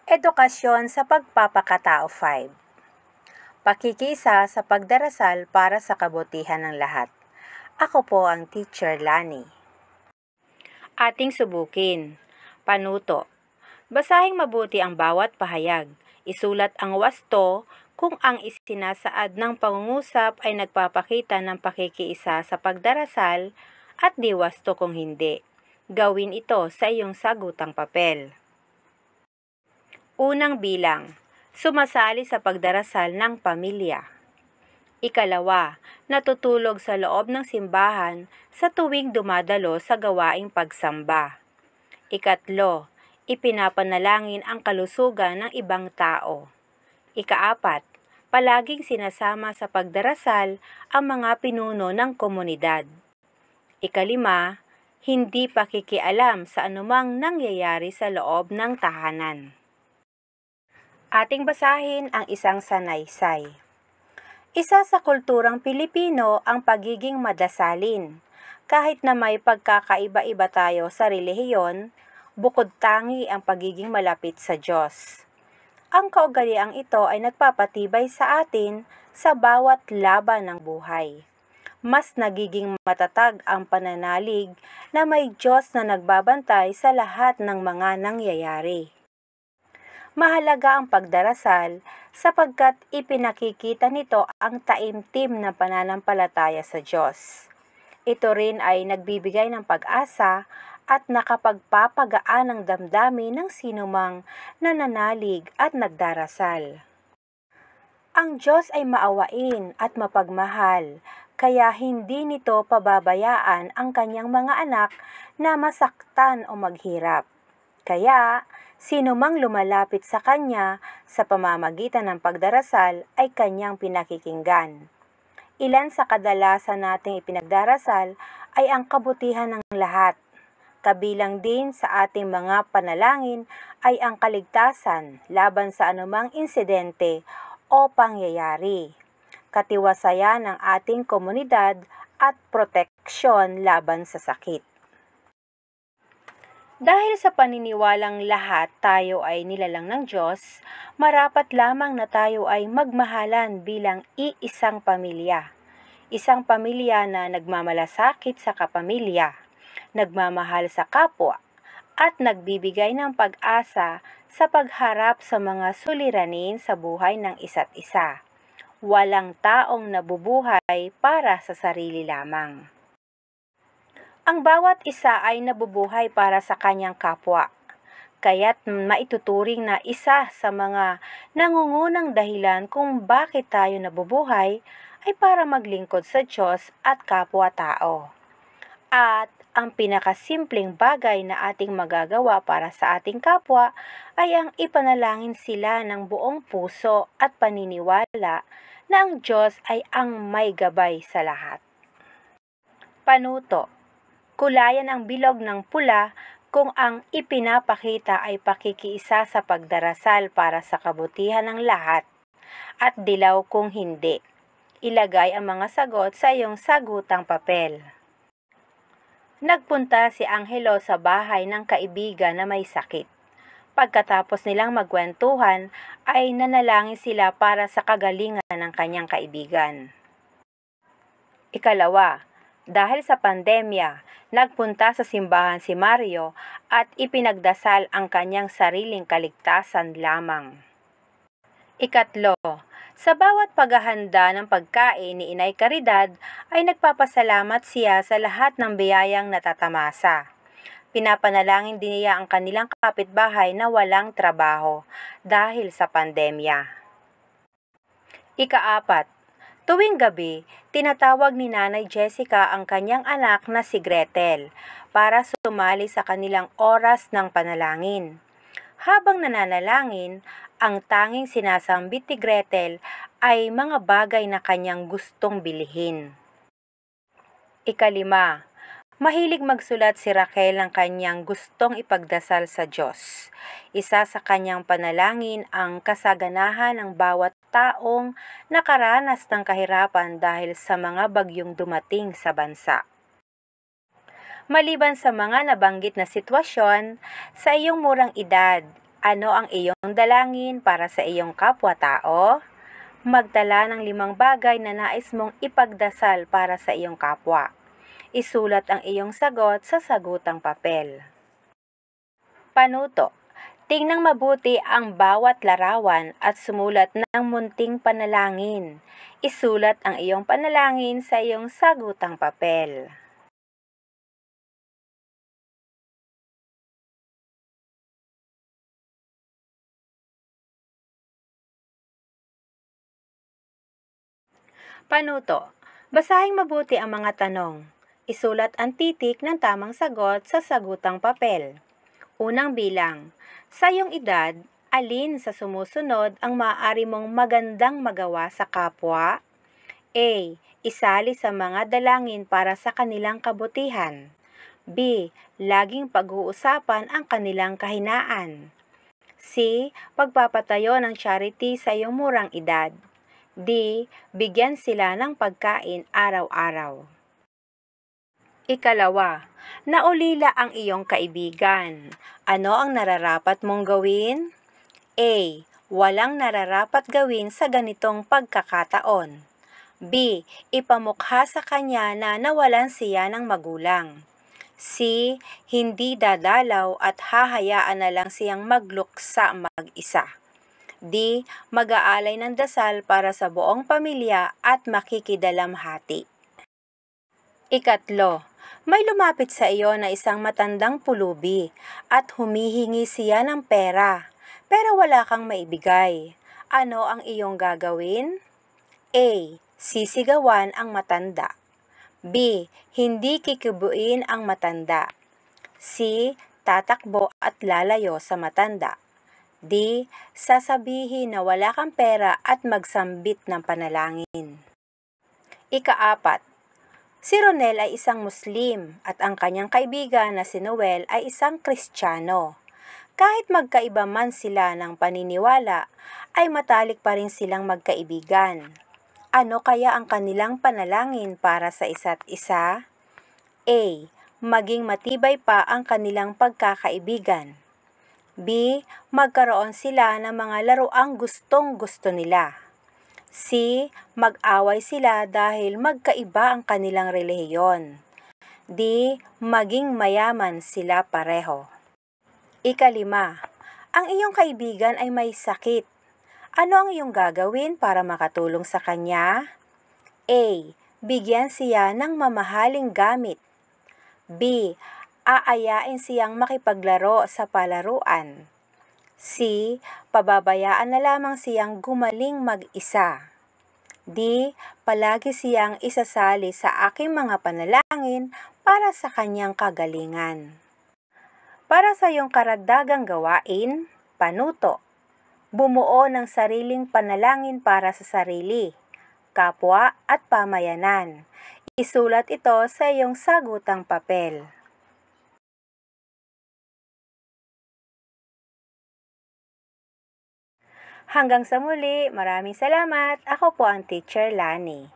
Edukasyon sa Pagpapakatao 5. Pakikisa sa pagdarasal para sa kabutihan ng lahat. Ako po ang Teacher Lani. Ating subukin. Panuto. Basahing mabuti ang bawat pahayag. Isulat ang wasto kung ang isinasaad ng pangungusap ay nagpapakita ng pakikiisa sa pagdarasal at di wasto kung hindi. Gawin ito sa iyong sagutang papel. Unang bilang, sumasali sa pagdarasal ng pamilya. Ikalawa, natutulog sa loob ng simbahan sa tuwing dumadalo sa gawaing pagsamba. Ikatlo, ipinapanalangin ang kalusugan ng ibang tao. Ikaapat, palaging sinasama sa pagdarasal ang mga pinuno ng komunidad. Ikalima, hindi pakikialam sa anumang nangyayari sa loob ng tahanan. Ating basahin ang isang sanaysay. Isa sa kulturang Pilipino ang pagiging madasalin. Kahit na may pagkakaiba-iba tayo sa relihiyon, bukod tangi ang pagiging malapit sa Diyos. Ang kaugaliang ito ay nagpapatibay sa atin sa bawat laban ng buhay. Mas nagiging matatag ang pananalig na may Diyos na nagbabantay sa lahat ng mga nangyayari. Mahalaga ang pagdarasal sapagkat ipinakikita nito ang taimtim na pananampalataya sa Diyos. Ito rin ay nagbibigay ng pag-asa at nakapagpapagaan ng damdamin ng sinumang nananalig at nagdarasal. Ang Diyos ay maawain at mapagmahal, kaya hindi nito pababayaan ang kanyang mga anak na masaktan o maghirap. Kaya, sino mang lumalapit sa Kanya sa pamamagitan ng pagdarasal ay Kanyang pinakikinggan. Ilan sa kadalasan nating ipinagdarasal ay ang kabutihan ng lahat. Kabilang din sa ating mga panalangin ay ang kaligtasan laban sa anumang insidente o pangyayari, katiwasayan ng ating komunidad at proteksyon laban sa sakit. Dahil sa paniniwalang lahat tayo ay nilalang ng Diyos, marapat lamang na tayo ay magmahalan bilang iisang pamilya. Isang pamilya na nagmamalasakit sa kapamilya, nagmamahal sa kapwa, at nagbibigay ng pag-asa sa pagharap sa mga suliranin sa buhay ng isa't isa. Walang taong nabubuhay para sa sarili lamang. Ang bawat isa ay nabubuhay para sa kanyang kapwa, kaya't maituturing na isa sa mga nangungunang dahilan kung bakit tayo nabubuhay ay para maglingkod sa Diyos at kapwa-tao. At ang pinakasimpleng bagay na ating magagawa para sa ating kapwa ay ang ipanalangin sila ng buong puso at paniniwala na ang Diyos ay ang may gabay sa lahat. Panuto. Kulayan ang bilog ng pula kung ang ipinapakita ay pakikiisa sa pagdarasal para sa kabutihan ng lahat, at dilaw kung hindi. Ilagay ang mga sagot sa iyong sagutang papel. Nagpunta si Angelo sa bahay ng kaibigan na may sakit. Pagkatapos nilang magkwentuhan, ay nanalangin sila para sa kagalingan ng kanyang kaibigan. Ikalawa, dahil sa pandemya, nagpunta sa simbahan si Mario at ipinagdasal ang kanyang sariling kaligtasan lamang. Ikatlo, sa bawat paghahanda ng pagkain ni Inay Caridad ay nagpapasalamat siya sa lahat ng biyayang natatamasa. Pinapanalangin din niya ang kanilang kapitbahay na walang trabaho dahil sa pandemya. Ikaapat, tuwing gabi, tinatawag ni Nanay Jessica ang kanyang anak na si Gretel para sumali sa kanilang oras ng panalangin. Habang nananalangin, ang tanging sinasambit ni Gretel ay mga bagay na kanyang gustong bilhin. Ikalima, mahilig magsulat si Raquel ng kanyang gustong ipagdasal sa Diyos. Isa sa kanyang panalangin ang kasaganahan ng bawat taong nakaranas ng kahirapan dahil sa mga bagyong dumating sa bansa. Maliban sa mga nabanggit na sitwasyon, sa iyong murang edad Ano ang iyong dalangin para sa iyong kapwa-tao? Magtala ng 5 bagay na nais mong ipagdasal para sa iyong kapwa. Isulat ang iyong sagot sa sagutang papel. Panuto. Tingnang mabuti ang bawat larawan at sumulat ng munting panalangin. Isulat ang iyong panalangin sa iyong sagutang papel. Panuto. Basahing mabuti ang mga tanong. Isulat ang titik ng tamang sagot sa sagutang papel. Unang bilang. Sa iyong edad, alin sa sumusunod ang maaari mong magandang magawa sa kapwa? A. Isali sa mga dalangin para sa kanilang kabutihan. B. Laging pag-uusapan ang kanilang kahinaan. C. Pagpapatayo ng charity sa iyong murang edad. D. Bigyan sila ng pagkain araw-araw. Ikalawa, naulila ang iyong kaibigan. Ano ang nararapat mong gawin? A. Walang nararapat gawin sa ganitong pagkakataon. B. Ipamukha sa kanya na nawalan siya ng magulang. C. Hindi dadalaw at hahayaan na lang siyang magluksa mag-isa. D. Mag-aalay ng dasal para sa buong pamilya at makikidalamhati. Ikatlo, may lumapit sa iyo na isang matandang pulubi at humihingi siya ng pera, pero wala kang maibigay. Ano ang iyong gagawin? A. Sisigawan ang matanda. B. Hindi kikibuin ang matanda. C. Tatakbo at lalayo sa matanda. D. Sasabihin na wala kang pera at magsambit ng panalangin. Ikaapat, si Ronel ay isang Muslim at ang kanyang kaibigan na si Noel ay isang Kristiyano. Kahit magkaiba man sila ng paniniwala, ay matalik pa rin silang magkaibigan. Ano kaya ang kanilang panalangin para sa isa't isa? A. Maging matibay pa ang kanilang pagkakaibigan. B. Magkaroon sila ng mga laruang gustong-gusto nila. C. Mag-away sila dahil magkaiba ang kanilang relihiyon. D. Maging mayaman sila pareho. Ikalima, ang iyong kaibigan ay may sakit. Ano ang iyong gagawin para makatulong sa kanya? A. Bigyan siya ng mamahaling gamit. B. Aayain siyang makipaglaro sa palaruan. C. Pababayaan na lamang siyang gumaling mag-isa. D. Palagi siyang isasali sa aking mga panalangin para sa kanyang kagalingan. Para sa iyong karagdagang gawain, panuto. Bumuo ng sariling panalangin para sa sarili, kapwa at pamayanan. Isulat ito sa iyong sagutang papel. Hanggang sa muli, maraming salamat. Ako po ang Teacher Lani.